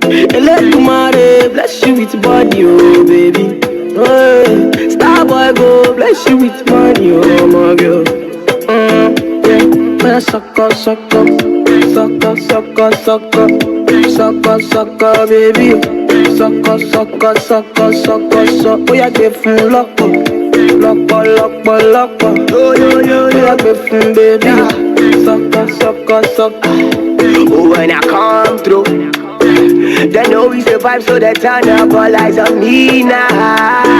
Elekumare, bless you with body, oh baby. Oh, Starboy go, bless you with money, oh my girl. Yeah, sucker, sucker, sucker, sucker, sucker, sucker, sucker, baby. Sucker, sucker, sucker, sucker, sucker. Oh, yeah, give him lock up, lock up, lock up, lock up. Oh, yeah, give him baby. Sucker, sucker, sucker. Oh, when I come through, they know we survive, so they turn up all eyes on me now.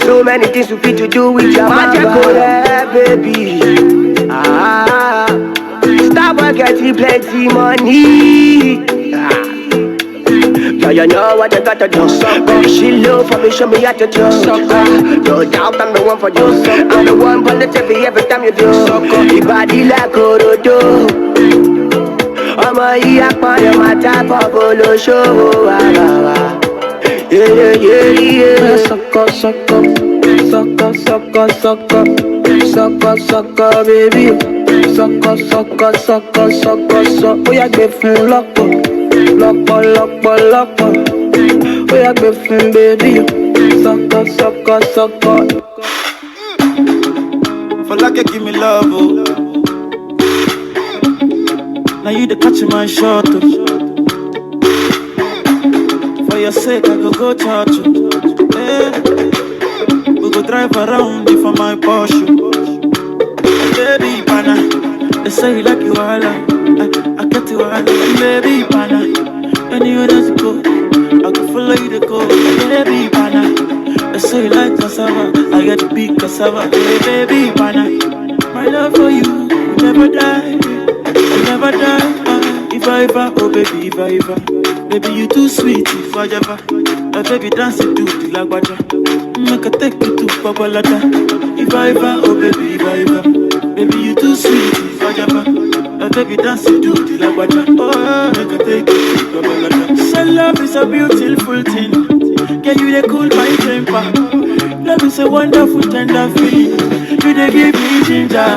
So many things we fit to do with your magic, baby. Stop getting plenty money. Yeah, you know what I gotta do. Baby, she love for me, show me how to do. No doubt I'm the one for you. I'm the one for the TV every time you do. Your body like Orodo. I'm a yakman, my type of polo show. Yeah. Sucker, sucker, sucker, sucker, sucker, sucker, sucker, baby. Sucker, sucker, sucker, sucker, sucker. Oh, yeah, give him lock up. Lock up, lock up, lock up. Oh, yeah, give him baby. Sucker, sucker, sucker. For like you give me love, oh. Now you the catch my shot, oh. For your sake, I go touch you. We go drive around you for my Porsche. Baby, pana, they say you like you all, I get you all. Baby, pana, anywhere that you go, I can follow you to go. Baby, pana, they say you like cassava, I get to big cassava. Baby, pana, my love for you will never die, will never die. If I ever, oh baby, if I ever, baby you too sweet, if I ever, baby dance it to the lagwaja, make a take you to Babalata. If I ever, oh baby, if I ever, baby you too sweet, if I ever, baby dance it to the lagwaja, oh make a take you to Babalata. So love is a beautiful thing, can you they cool my temper? Love is a wonderful tender feeling. You they give me ginger,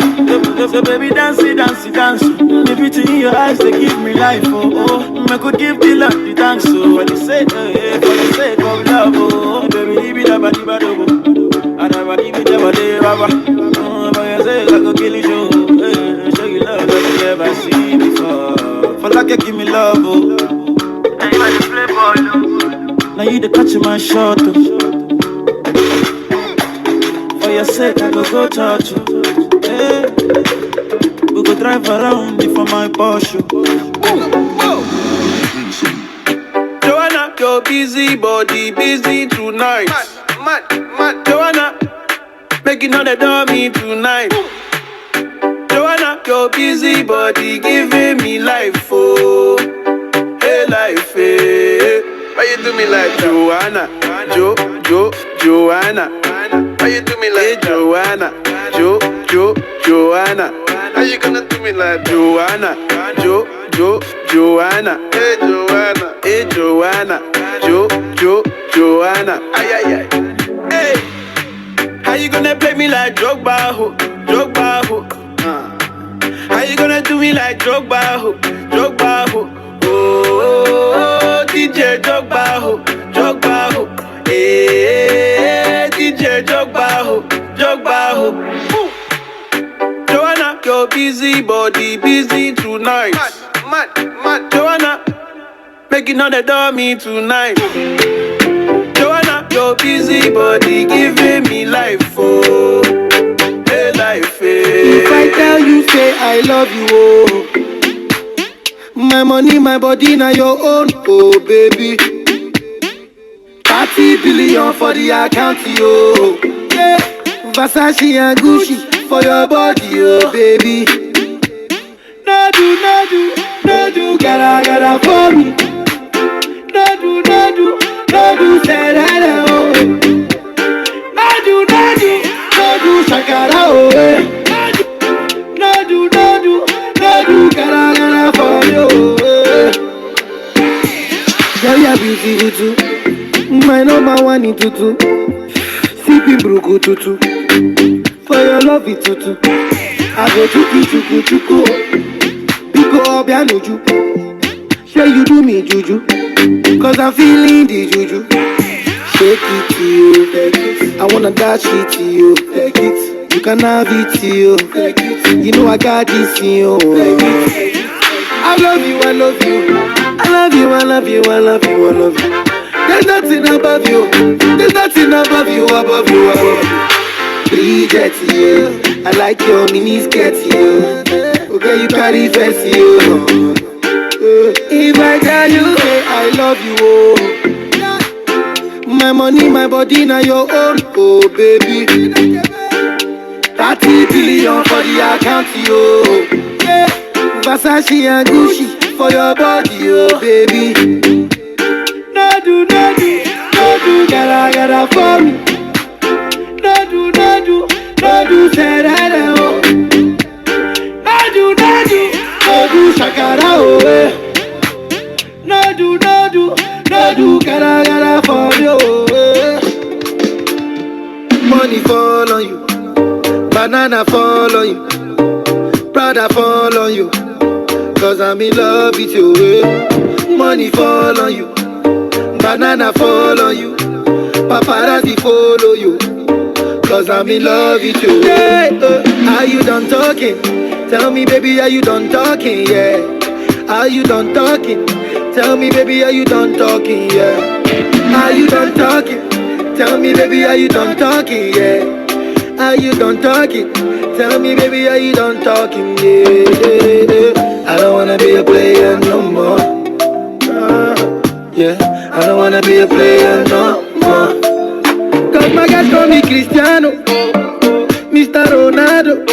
so baby dance it, dance it, dance. The beauty in your eyes they give me life, oh. I could give the love the thanks, so for the sake of love, oh. Baby, leave it up, I never leave it up, for your sake I could kill you, show you love that you never seen before. For like you give me love, oh. Now you the playboy, oh. Now you the catch my shot, oh. For your sake, I go touch you. We go drive around you for my Porsche. Joanna, your busy body, busy tonight. Mad. Joanna, making all the dummy tonight. Joanna, your busy body, giving me life, oh. Hey, life, hey. Why you do me like Joanna? Joanna. Why you do me like Joanna? Joanna. How you gonna do me like Joanna? Joanna. Hey Joanna. Joanna. Ay. Hey. How you gonna play me like Drogba ho? How you gonna do me like Drogba ho? Oh, DJ Drogba ho. Hey, DJ Drogba ho. Joanna, your busy body, busy tonight. Mad. Joanna, making all the dummy tonight. Joanna, your busy body, giving me life, oh. Hey, life, hey. If I tell you, say I love you, oh. My money, my body, now your own, oh baby. 30 billion for the account, yo. Yeah, Versace and Gucci for your body, oh baby. No do, gotta for me. No do, say hello. No do, shakara, oh. No do, gotta for you. Girl, you're beautiful too. My number one in tutu. Sipping bruku tutu. For your love it tutu. I go chuku. Pico up ya nuju. Say you do me juju. Cause I'm feeling the juju. Shake it to you, take it. I wanna dash it to you, take it. You can have it to you, take it. You know I got this in you, take it. I love you, I love you. I love you, I love you, I love you, I love you. There's nothing above you. There's nothing above you, above you, above you. Bridget, yeah. I like your mini skirt, yeah. Okay, you carry fancy, yeah. If I tell you, hey, I love you, oh. My money, my body, now your own, oh baby. 30 billion for the account, yo. Yeah. Versace and Gucci for your body, oh baby. No do, gotta for me. No do, say that, oh. No do, shakara, oh, eh. No do, gotta for you, eh. Money fall on you, banana fall on you, Prada fall on you. Cause I'm in love with you, eh. Money fall on you, banana fall on you, paparazzi follow you. Cause I'm in love with you, yeah. Are you done talking? Tell me baby, are you done talking, yeah. Are you done talking? Tell me baby, are you done talking, yeah. Are you done talking? Tell me baby, are you done talking, yeah. Are you done talking? Tell me baby, are you done talking, yeah. I don't wanna be a player no more. Yeah, I don't wanna be a player no more. Cause my guys call me Cristiano, Mr. Ronaldo,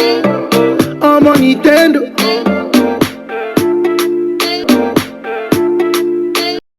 I'm on Nintendo.